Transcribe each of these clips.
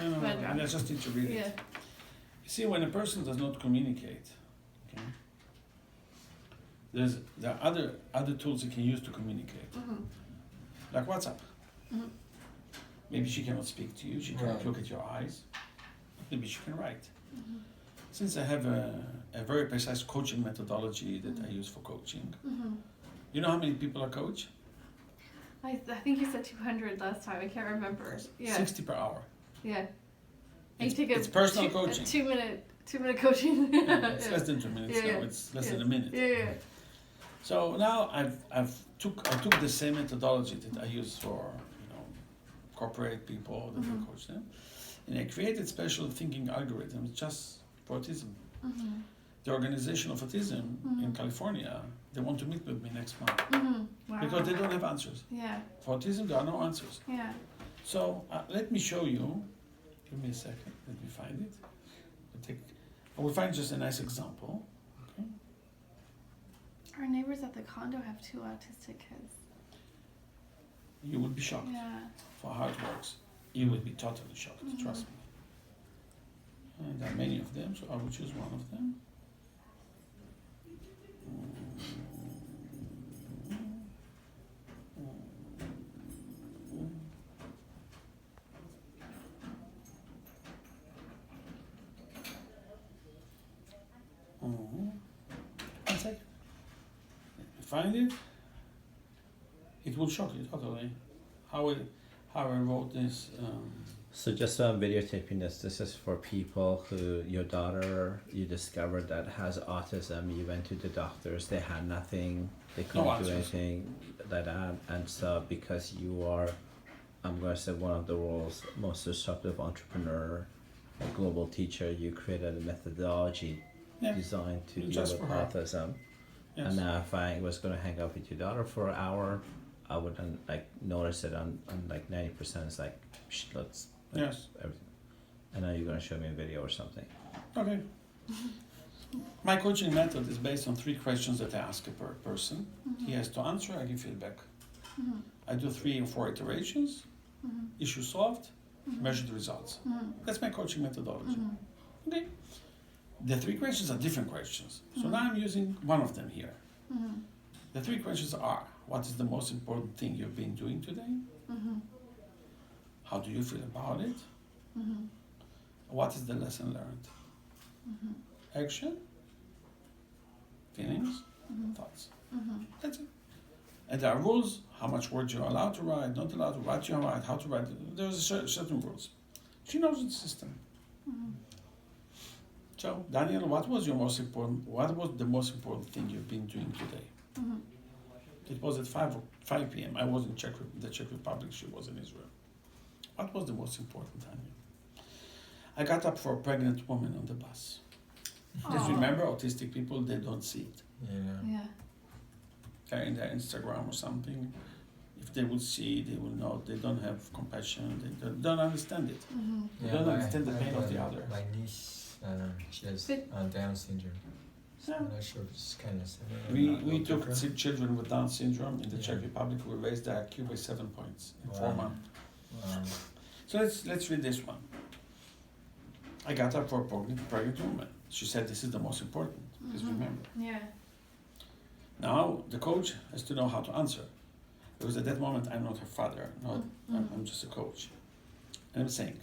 No. I just need to read it. You see, when a person does not communicate, okay, there are other tools you can use to communicate, like WhatsApp. Maybe she cannot speak to you, she cannot look at your eyes. Maybe she can write. Since I have a very precise coaching methodology that I use for coaching, you know how many people I coach? I think you said 200 last time. I can't remember. Yeah. 60 per hour. Yeah. It's personal coaching. 2 minute coaching. It's less than 2 minutes now. It's less than a minute. Yeah. So now I took the same methodology that I use for corporate people that I coach them, and I created special thinking algorithms just for autism. The organization of autism in California, they want to meet with me next month because they don't have answers. Yeah. For autism, there are no answers. Yeah. So let me show you. Give me a second. Let me find it. I will find just a nice example. Okay. Our neighbors at the condo have 2 autistic kids. You would be shocked for how it works. You would be totally shocked. Trust me. And there are many of them, so I will choose one of them. One second. Find it. It will shock you totally. How I wrote this. So just so I'm videotaping this is for people who your daughter you discovered that has autism. You went to the doctors, they had nothing, they couldn't do anything like that, and so because you are, I'm going to say, one of the world's most disruptive entrepreneur, a global teacher, you created a methodology designed to deal with autism. Yes. And now if I was going to hang out with your daughter for an hour, I wouldn't notice it on 90%. It's like looks everything. And now you're going to show me a video or something. Okay. My coaching method is based on 3 questions that I ask a person. He has to answer. I give feedback. I do 3 or 4 iterations. Issue solved. Measured results. That's my coaching methodology. Okay. The 3 questions are different questions. So now I'm using one of them here. The 3 questions are: what is the most important thing you've been doing today? How do you feel about it? What is the lesson learned? Action, feelings, thoughts. That's it. And there are rules: how much words you're allowed to write, not allowed to write, you write, how to write. There's certain rules. She knows the system. So, Daniel, what was the most important thing you've been doing today? It was at 5 p.m. I was in the Czech Republic. She was in Israel. What was the most important, Daniel? I got up for a pregnant woman on the bus. Just remember, autistic people, they don't see it. Yeah. They're in their Instagram or something. If they will see, they will know. They don't have compassion. They don't understand it. They don't understand the pain of the other. My niece, she has Down syndrome. So I'm not sure it's kind of similar. We took 6 children with Down syndrome in the Czech Republic. We raised their IQ by 7 points in 4 months. Wow. So let's read this one. I got up for a pregnant woman. She said this is the most important. Please remember. Yeah. Now the coach has to know how to answer, because at that moment I'm not her father. I'm just a coach, and I'm saying,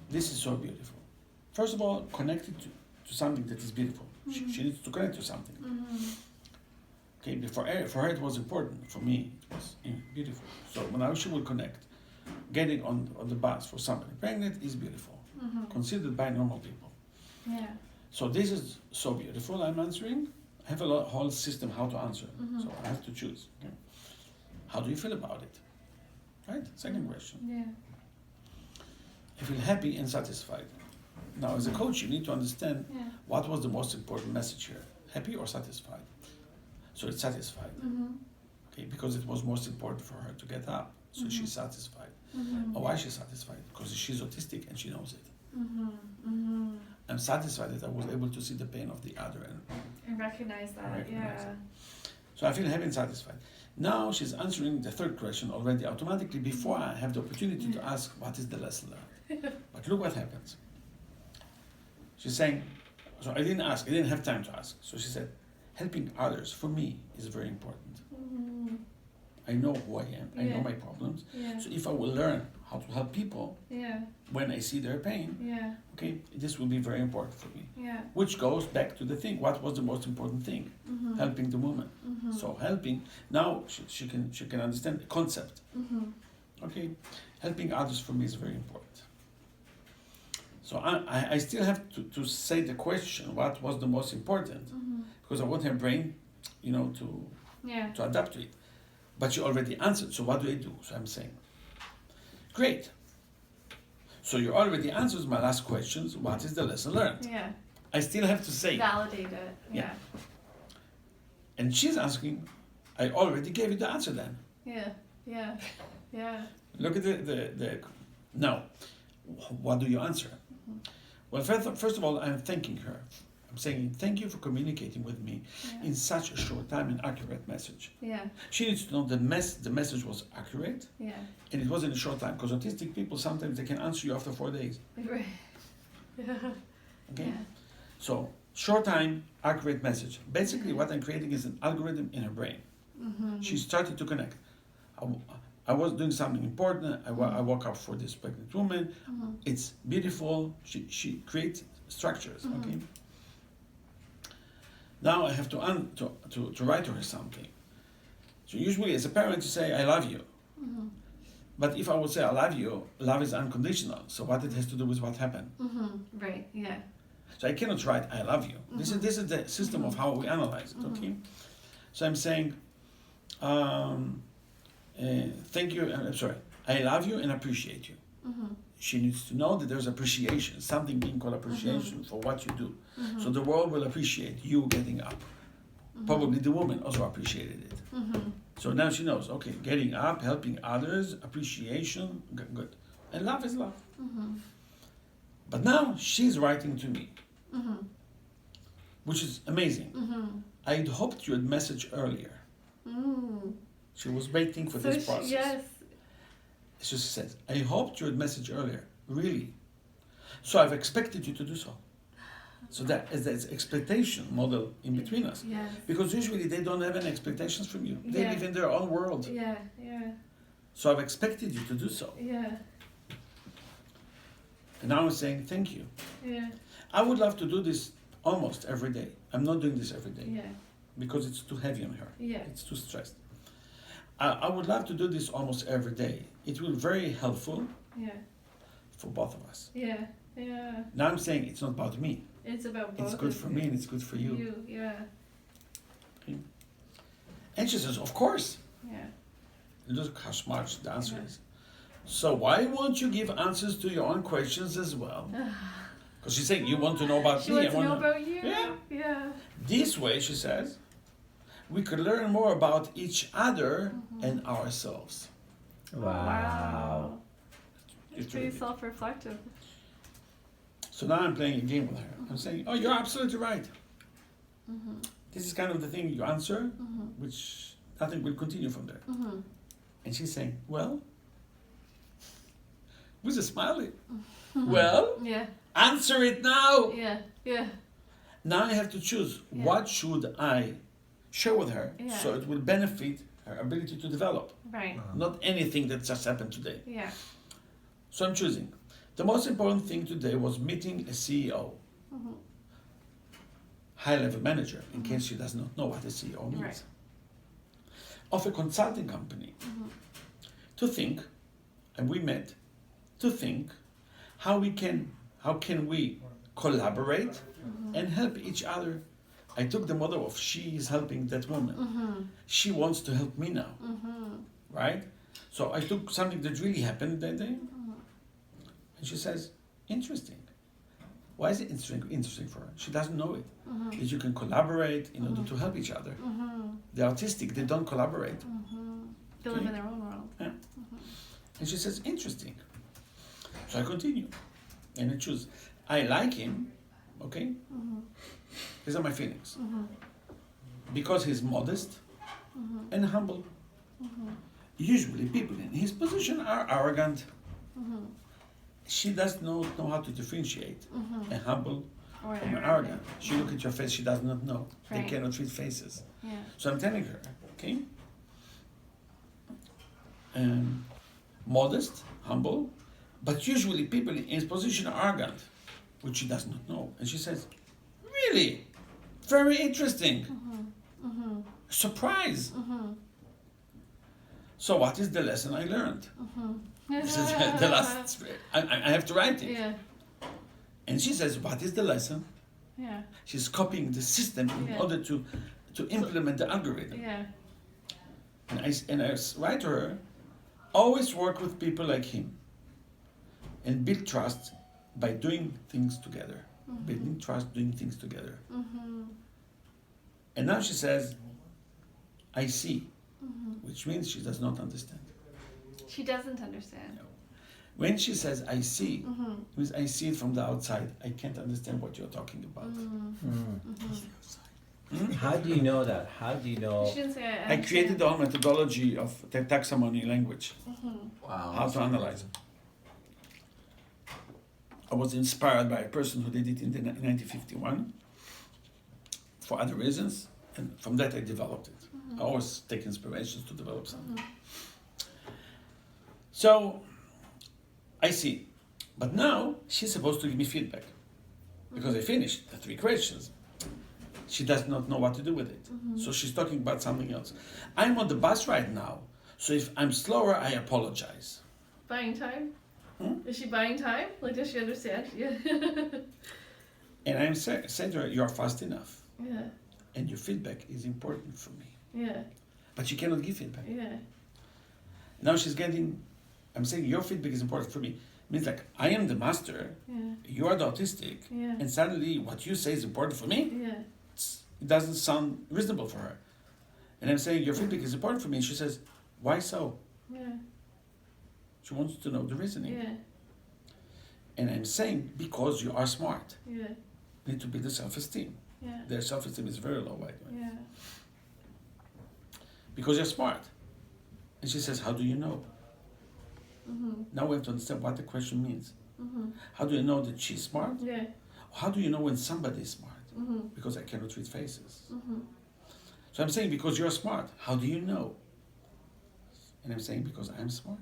this is so beautiful. First of all, connect it to something that is beautiful. She needs to connect to something. Okay, for her it was important. For me, it was beautiful. So now she will connect. Getting on the bus for somebody pregnant is beautiful, considered by normal people. Yeah. So this is so beautiful. I'm answering. I have a whole system how to answer. So I have to choose. Okay? How do you feel about it? Right? Second question. Yeah. I feel happy and satisfied. Now, as a coach, you need to understand what was the most important message here. Happy or satisfied? So it's satisfied. Okay, because it was most important for her to get up. So she's satisfied. Why she's satisfied? Because she's autistic and she knows it. I'm satisfied that I was able to see the pain of the other and recognize that. Recognize it. So I feel happy and satisfied. Now she's answering the third question already automatically before I have the opportunity to ask what is the lesson learned. But look what happens. She's saying, so I didn't ask, I didn't have time to ask. So she said, helping others for me is very important. Mm-hmm. I know who I am, I know my problems. Yeah. So if I will learn how to help people Yeah. when I see their pain, Yeah. okay, this will be very important for me. Yeah. Which goes back to the thing, what was the most important thing? Mm-hmm. Helping the woman. Mm-hmm. So helping, now she can understand the concept. Mm-hmm. Okay, helping others for me is very important. So I still have to say the question, what was the most important? Mm-hmm. Because I want her brain, Yeah. to adapt to it. But she already answered, so what do I do? So I'm saying, great. So you already answered my last questions, what is the lesson learned? Yeah. I still have to say, Validate it. Yeah. and she's asking, I already gave you the answer then. Yeah. Yeah. Yeah. Look at the now, what do you answer? Mm-hmm. Well, first of all, I'm thanking her. I'm saying, thank you for communicating with me Yeah. in such a short time an accurate message. Yeah. She needs to know the message was accurate Yeah. and it was in a short time, because autistic people, sometimes they can answer you after 4 days. Right. Yeah. Okay? Yeah. So, short time, accurate message. Basically, what I'm creating is an algorithm in her brain. Mm-hmm. She started to connect. I was doing something important. I woke up for this pregnant woman. Mm-hmm. It's beautiful. She creates structures. Mm-hmm. Okay. Now I have to write to her something. So usually, as a parent, you say I love you. Mm-hmm. But if I would say I love you, love is unconditional. So what it has to do with what happened. Mm-hmm. Right. Yeah. So I cannot write I love you. Mm-hmm. This is the system of how we analyze it. Mm-hmm. Okay. So I'm saying. Thank you. I'm sorry. I love you and appreciate you. Mm-hmm. She needs to know that there's appreciation, something being called appreciation for what you do. Mm-hmm. So the world will appreciate you getting up. Mm-hmm. Probably the woman also appreciated it. Mm-hmm. So now she knows, okay, getting up, helping others, appreciation, good. And love is love. Mm-hmm. But now she's writing to me, Mm-hmm. which is amazing. Mm-hmm. I'd hoped you had messaged earlier. Mm. She was waiting for So this process. yes. She says, I hoped you had messaged earlier. Really? So I've expected you to do so. So that is that expectation model in between us. Yes. Because usually they don't have any expectations from you. They Yeah. live in their own world. Yeah. Yeah. So I've expected you to do so. Yeah. And now I'm saying thank you. Yeah. I would love to do this almost every day. I'm not doing this every day Yeah. because it's too heavy on her. Yeah. It's too stressed. I would love to do this almost every day. It will be very helpful Yeah. for both of us. Yeah. Yeah. Now I'm saying it's not about me. It's about both. It's good of for you. me and it's good for you. Yeah. And she says, of course. Yeah. Look how smart the answer Yeah. is. So why won't you give answers to your own questions as well? Because she's saying, you want to know about She me. wants I to know want about you. Yeah. Yeah. This way, she says, we could learn more about each other Mm-hmm. and ourselves. Wow. It's It's really pretty deep. self-reflective. So now I'm playing a game with her. I'm saying, oh, you're absolutely right. Mm-hmm. This is kind of the thing you answer, Mm-hmm. which nothing will continue from there. Mm-hmm. And she's saying, well, with a smiley. Mm-hmm. Well, Yeah. answer it now. Yeah. Yeah. Now I have to choose Yeah. what should I share with her Yeah. so it will benefit her ability to develop, Right. not anything that just happened today. Yeah. So I'm choosing. The most important thing today was meeting a CEO, Mm-hmm. high-level manager, in case she does not know what a CEO means, Right. of a consulting company, Mm-hmm. to think, and we met, to think how can we collaborate Mm-hmm. and help each other. I took the model of she is helping that woman. Mm-hmm. She wants to help me now, Mm-hmm. right? So I took something that really happened that day, and she says, interesting. Why is it interesting for her? She doesn't know it. Mm-hmm. That you can collaborate in order to help each other. Mm-hmm. They're autistic, they don't collaborate. Mm-hmm. They live Okay. in their own world. Yeah. Mm-hmm. And she says, interesting. So I continue. And I choose, I like him, okay? Mm-hmm. These are my feelings. Mm-hmm. Because he's modest, and humble. Usually people in his position are arrogant. She does not know how to differentiate a humble Or from arrogant. She look at your face, she does not know. They Right. cannot read faces. Yeah. So I'm telling her, okay? Modest, humble, but usually people in his position are arrogant, which she does not know. And she says, really? Very interesting. Surprise. So what is the lesson I learned? This is the last, I have to write it. Yeah. And she says, what is the lesson? Yeah. She's copying the system in Yeah. order to implement the algorithm. Yeah. And I write to her, always work with people like him and build trust by doing things together. Building trust, doing things together. And now she says, I see, which means she does not understand. She doesn't understand. When she says, I see, it means I see it from the outside. I can't understand what you're talking about. How do you know that? How do you know? She didn't say I I understand. created the whole methodology of the taxonomy language, Wow. how to analyze it. I was inspired by a person who did it in 1951 for other reasons, and from that I developed it. I always take inspirations to develop something. So, I see. But now, she's supposed to give me feedback. Because I finished the 3 questions. She does not know what to do with it. So she's talking about something else. I'm on the bus right now, so if I'm slower, I apologize. Buying time? Hmm? Is she buying time? Like, does she understand? Yeah. And I'm saying to her, you're fast enough. Yeah. And your feedback is important for me. Yeah. But she cannot give feedback. Yeah. Now she's getting, I'm saying your feedback is important for me. It means like, I am the master, Yeah. you are the autistic, Yeah. and suddenly what you say is important for me? Yeah. It doesn't sound reasonable for her. And I'm saying, your feedback is important for me. She says, why so? Yeah. She wants to know the reasoning. Yeah. And I'm saying, because you are smart. Yeah. You need to build the self-esteem. Yeah. Their self-esteem is very low, by the way. Yeah. Because you're smart. And she says, how do you know? Now we have to understand what the question means. How do you know that she's smart? Yeah. How do you know when somebody is smart? Because I cannot read faces. So I'm saying, because you're smart, how do you know? And I'm saying, because I'm smart.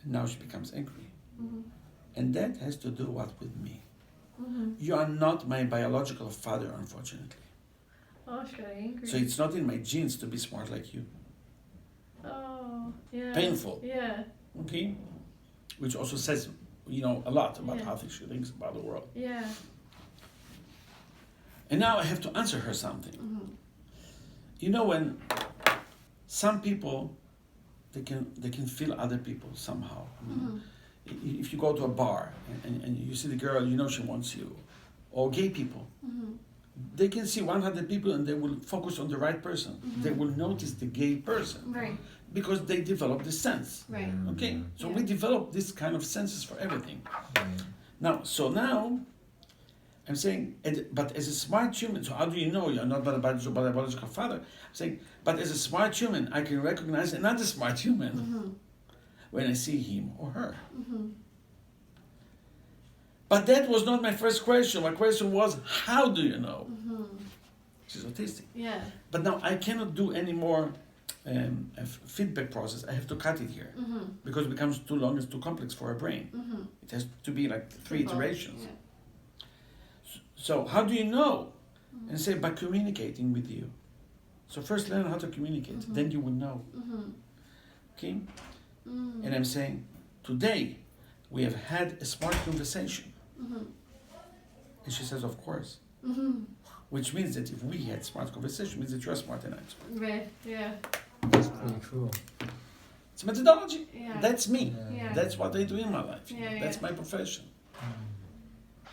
And now she becomes angry. And that has to do what with me? You are not my biological father, unfortunately. Oh, she got angry. So it's not in my genes to be smart like you. Oh, yeah. Painful. Yeah. Okay? Which also says, a lot about Yeah. how she thinks about the world. Yeah. And now I have to answer her something. When some people, they can feel other people somehow. If you go to a bar and you see the girl, she wants you. Or gay people. They can see 100 people and they will focus on the right person. They will notice the gay person. Right. Because they develop the sense. Right. Okay? So Yeah. we develop this kind of senses for everything. Now, I'm saying, but as a smart human, so how do you know you're not a biological father? I'm saying, but as a smart human, I can recognize another smart human when I see him or her. But that was not my first question. My question was, how do you know? She's autistic. Yeah. But now I cannot do any more feedback process. I have to cut it here because it becomes too long, it's too complex for our brain. It has to be like 3 iterations. Yeah. So how do you know? And say, by communicating with you. So first learn how to communicate, then you will know. Okay? And I'm saying, today we have had a smart conversation. And she says, of course. Which means that if we had smart conversation, it means that you're smart and I'm smart. Right. Yeah. That's pretty cool. It's methodology. Yeah. That's me. Yeah. That's what I do in my life. Yeah, That's yeah. my profession. Mm.